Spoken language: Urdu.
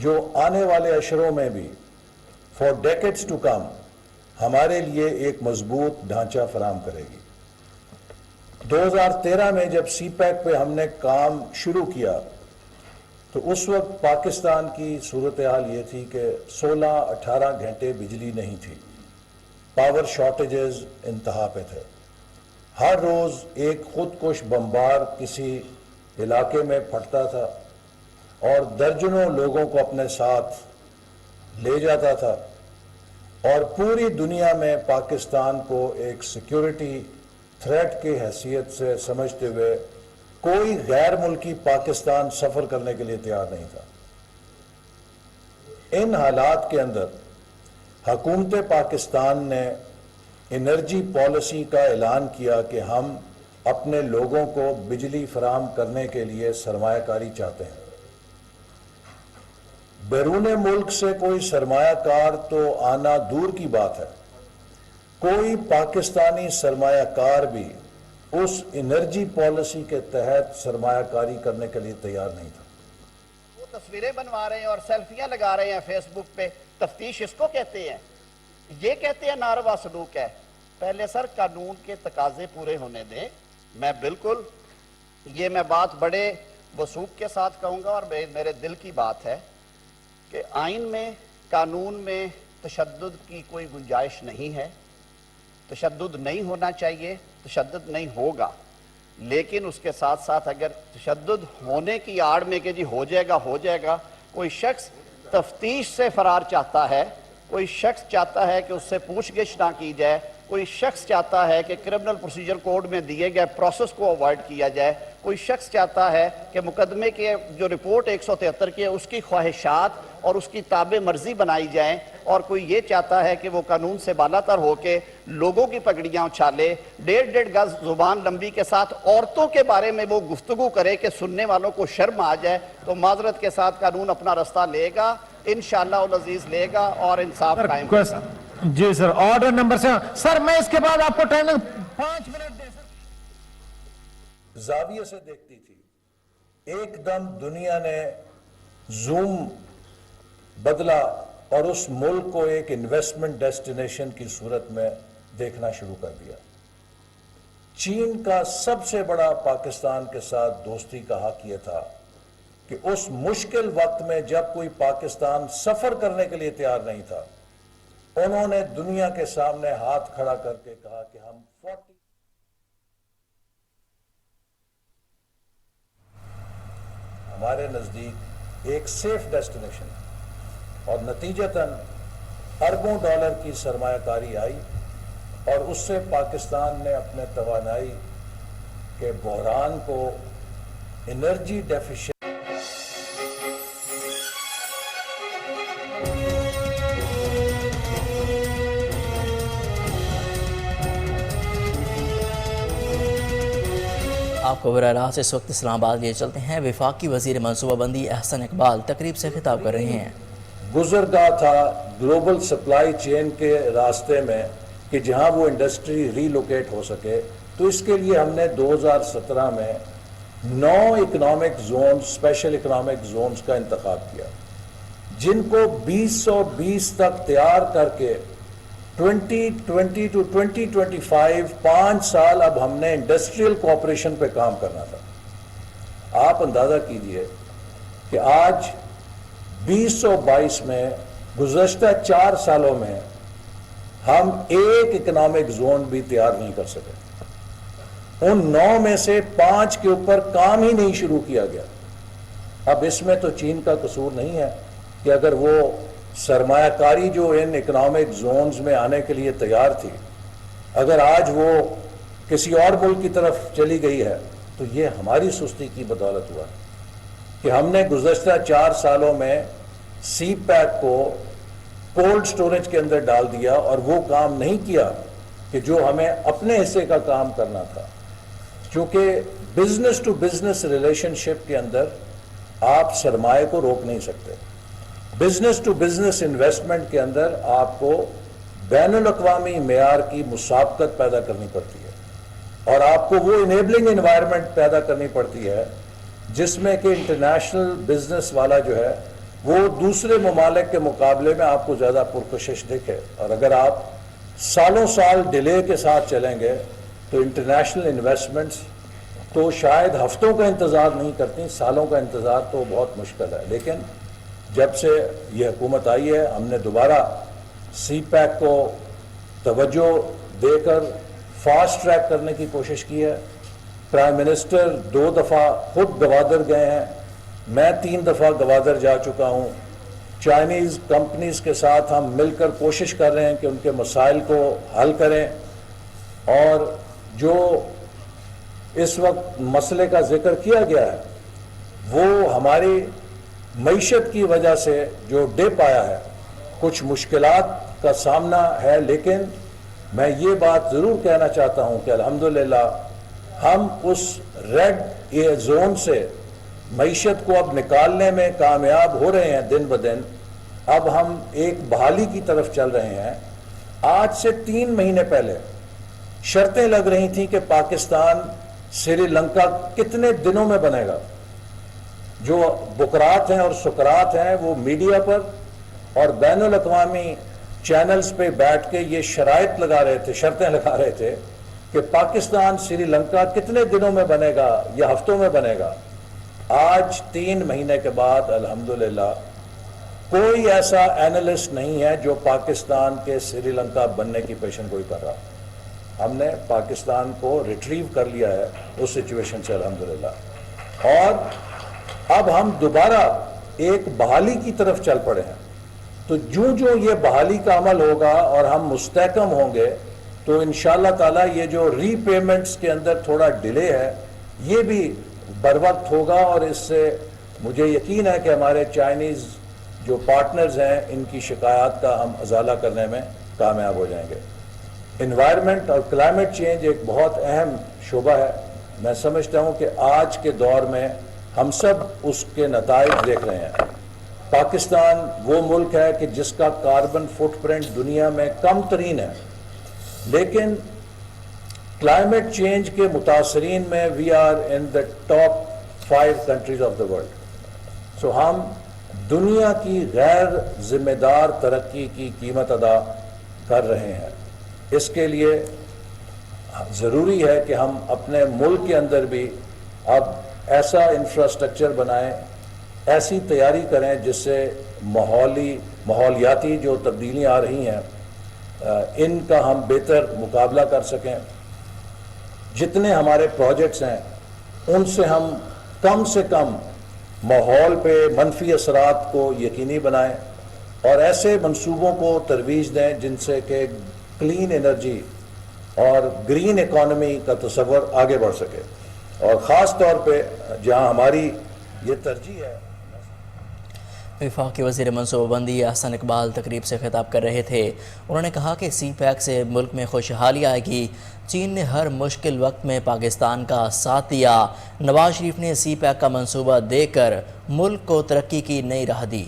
جو آنے والے اشروں میں بھی فار ڈیکیڈز ٹو کم ہمارے لیے ایک مضبوط ڈھانچہ فراہم کرے گی۔ 2013 میں جب سی پیک پہ ہم نے کام شروع کیا تو اس وقت پاکستان کی صورتحال یہ تھی کہ 16-18 گھنٹے بجلی نہیں تھی، پاور شارٹیجز انتہا پہ تھے، ہر روز ایک خودکش بمبار کسی علاقے میں پھٹتا تھا اور درجنوں لوگوں کو اپنے ساتھ لے جاتا تھا، اور پوری دنیا میں پاکستان کو ایک سیکیورٹی تھریٹ کی حیثیت سے سمجھتے ہوئے کوئی غیر ملکی پاکستان سفر کرنے کے لیے تیار نہیں تھا۔ ان حالات کے اندر حکومت پاکستان نے انرجی پالیسی کا اعلان کیا کہ ہم اپنے لوگوں کو بجلی فراہم کرنے کے لیے سرمایہ کاری چاہتے ہیں۔ بیرون ملک سے کوئی سرمایہ کار تو آنا دور کی بات ہے، کوئی پاکستانی سرمایہ کار بھی اس انرجی پالیسی کے تحت سرمایہ کاری کرنے کے لیے تیار نہیں تھا۔ وہ تصویریں بنوا رہے ہیں اور سیلفیاں لگا رہے ہیں فیس بک پہ، تفتیش اس کو کہتے ہیں، یہ کہتے ہیں ناروا سلوک ہے۔ پہلے سر قانون کے تقاضے پورے ہونے دیں۔ میں بالکل یہ میں بات بڑے وثوق کے ساتھ کہوں گا اور میرے دل کی بات ہے کہ آئین میں قانون میں تشدد کی کوئی گنجائش نہیں ہے، تشدد نہیں ہونا چاہیے، تشدد نہیں ہوگا، لیکن اس کے ساتھ ساتھ اگر تشدد ہونے کی آڑ میں کہ جی ہو جائے گا، کوئی شخص تفتیش سے فرار چاہتا ہے، کوئی شخص چاہتا ہے کہ اس سے پوچھ گچھ نہ کی جائے، کوئی شخص چاہتا ہے کہ کرمنل پروسیجر کوڈ میں دیے گئے پروسیس کو اوائڈ کیا جائے، کوئی شخص چاہتا ہے کہ مقدمے کے جو رپورٹ 173 کی ہے اس کی خواہشات اور اس کی تابع مرضی بنائی جائیں، اور کوئی یہ چاہتا ہے کہ وہ قانون سے بالاتر ہو کے لوگوں کی پگڑیاں اچھالے، 1.5 گز زبان لمبی کے ساتھ عورتوں کے بارے میں وہ گفتگو کرے کہ سننے والوں کو شرم آ جائے، تو معذرت کے ساتھ قانون اپنا رستہ لے گا، انشاءاللہ العزیز لے گا اور انصاف قائم کرے گا۔ جی سر، آرڈر نمبر سر میں اس کے بعد آپ کو ٹائم 5 منٹ دے سر۔ زاویے سے دیکھتی تھی، ایک دم دنیا نے زوم بدلا اور اس ملک کو ایک انویسٹمنٹ ڈیسٹینیشن کی صورت میں دیکھنا شروع کر دیا۔ چین کا سب سے بڑا پاکستان کے ساتھ دوستی کا حق یہ تھا کہ اس مشکل وقت میں جب کوئی پاکستان سفر کرنے کے لیے تیار نہیں تھا، انہوں نے دنیا کے سامنے ہاتھ کھڑا کر کے کہا کہ ہم 40 ہمارے نزدیک ایک سیف ڈیسٹینیشن ہے، اور نتیجتاً اربوں ڈالر کی سرمایہ کاری آئی اور اس سے پاکستان نے اپنے توانائی کے بحران کو انرجی ڈیفیشنسی آپ کو براہ راست اس وقت اسلام آباد لیے چلتے ہیں۔ وفاقی وزیر منصوبہ بندی احسن اقبال تقریب سے خطاب کر رہے ہیں۔ گزرگاہ تھا گلوبل سپلائی چین کے راستے میں کہ جہاں وہ انڈسٹری ری لوکیٹ ہو سکے، تو اس کے لیے ہم نے 2017 میں 9 economic zone special economic zones کا انتخاب کیا، جن کو 2020 تک تیار کر کے 2020 to 2025 5 سال اب ہم نے انڈسٹریل کوآپریشن پہ کام کرنا تھا۔ آپ اندازہ کیجئے کہ آج 2022 میں گزشتہ 4 سالوں میں ہم ایک اکنامک زون بھی تیار نہیں کر سکے، ان 9 میں سے 5 کے اوپر کام ہی نہیں شروع کیا گیا۔ اب اس میں تو چین کا قصور نہیں ہے کہ اگر وہ سرمایہ کاری جو ان اکنامک زونز میں آنے کے لیے تیار تھی، اگر آج وہ کسی اور ملک کی طرف چلی گئی ہے، تو یہ ہماری سستی کی بدولت ہوا کہ ہم نے گزشتہ 4 سالوں میں سی پیک کو کولڈ سٹوریج کے اندر ڈال دیا اور وہ کام نہیں کیا کہ جو ہمیں اپنے حصے کا کام کرنا تھا۔ چونکہ بزنس ٹو بزنس ریلیشن شپ کے اندر آپ سرمایہ کو روک نہیں سکتے، بزنس ٹو بزنس انویسٹمنٹ کے اندر آپ کو بین الاقوامی معیار کی مسابقت پیدا کرنی پڑتی ہے، اور آپ کو وہ انیبلنگ انوائرمنٹ پیدا کرنی پڑتی ہے جس میں کہ انٹرنیشنل بزنس والا جو ہے وہ دوسرے ممالک کے مقابلے میں آپ کو زیادہ پرکشش دکھے. اور اگر آپ سالوں سال ڈیلے کے ساتھ چلیں گے تو انٹرنیشنل انویسٹمنٹس تو شاید ہفتوں کا انتظار نہیں کرتی، سالوں کا انتظار تو بہت مشکل ہے. لیکن جب سے یہ حکومت آئی ہے ہم نے دوبارہ سی پیک کو توجہ دے کر فاسٹ ٹریک کرنے کی کوشش کی ہے. پرائم منسٹر 2 دفعہ خود گوادر گئے ہیں، میں 3 دفعہ گوادر جا چکا ہوں. چائنیز کمپنیز کے ساتھ ہم مل کر کوشش کر رہے ہیں کہ ان کے مسائل کو حل کریں. اور جو اس وقت مسئلے کا ذکر کیا گیا ہے وہ ہماری معیشت کی وجہ سے جو ڈپ آیا ہے، کچھ مشکلات کا سامنا ہے. لیکن میں یہ بات ضرور کہنا چاہتا ہوں کہ الحمدللہ ہم اس ریڈ زون سے معیشت کو اب نکالنے میں کامیاب ہو رہے ہیں دن بدن. اب ہم ایک بحالی کی طرف چل رہے ہیں. آج سے 3 مہینے پہلے شرطیں لگ رہی تھیں کہ پاکستان سری لنکا کتنے دنوں میں بنے گا. جو بکرات ہیں اور سکرات ہیں وہ میڈیا پر اور بین الاقوامی چینلز پہ بیٹھ کے یہ شرائط لگا رہے تھے، شرطیں لگا رہے تھے کہ پاکستان سری لنکا کتنے دنوں میں بنے گا یا ہفتوں میں بنے گا. آج 3 مہینے کے بعد الحمدللہ کوئی ایسا اینالسٹ نہیں ہے جو پاکستان کے سری لنکا بننے کی پیشن گوئی کر رہا. ہم نے پاکستان کو ریٹریو کر لیا ہے اس سچویشن سے الحمدللہ. اور اب ہم دوبارہ ایک بحالی کی طرف چل پڑے ہیں. تو جو یہ بحالی کا عمل ہوگا اور ہم مستحکم ہوں گے تو انشاءاللہ تعالیٰ یہ جو ری پیمنٹس کے اندر تھوڑا ڈیلے ہے یہ بھی بر وقت ہوگا. اور اس سے مجھے یقین ہے کہ ہمارے چائنیز جو پارٹنرز ہیں ان کی شکایات کا ہم ازالہ کرنے میں کامیاب ہو جائیں گے. انوائرمنٹ اور کلائمیٹ چینج ایک بہت اہم شعبہ ہے. میں سمجھتا ہوں کہ آج کے دور میں ہم سب اس کے نتائج دیکھ رہے ہیں. پاکستان وہ ملک ہے کہ جس کا کاربن فٹ پرنٹ دنیا میں کم ترین ہے، لیکن کلائمیٹ چینج کے متاثرین میں we are in the top 5 countries of the world. So ہم دنیا کی غیر ذمہ دار ترقی کی قیمت ادا کر رہے ہیں. اس کے لیے ضروری ہے کہ ہم اپنے ملک کے اندر بھی اب ایسا انفراسٹرکچر بنائیں، ایسی تیاری کریں جس سے ماحولیاتی جو تبدیلیاں آ رہی ہیں ان کا ہم بہتر مقابلہ کر سکیں. جتنے ہمارے پروجیکٹس ہیں ان سے کم ماحول پہ منفی اثرات کو یقینی بنائیں اور ایسے منصوبوں کو ترویج دیں جن سے کہ کلین انرجی اور گرین اکانومی کا تصور آگے بڑھ سکے. اور خاص طور پہ جہاں ہماری یہ ترجیح ہے. وفاقی وزیر منصوبہ بندی احسن اقبال تقریب سے خطاب کر رہے تھے. انہوں نے کہا کہ سی پیک سے ملک میں خوشحالی آئے گی. چین نے ہر مشکل وقت میں پاکستان کا ساتھ دیا. نواز شریف نے سی پیک کا منصوبہ دے کر ملک کو ترقی کی نئی راہ دی.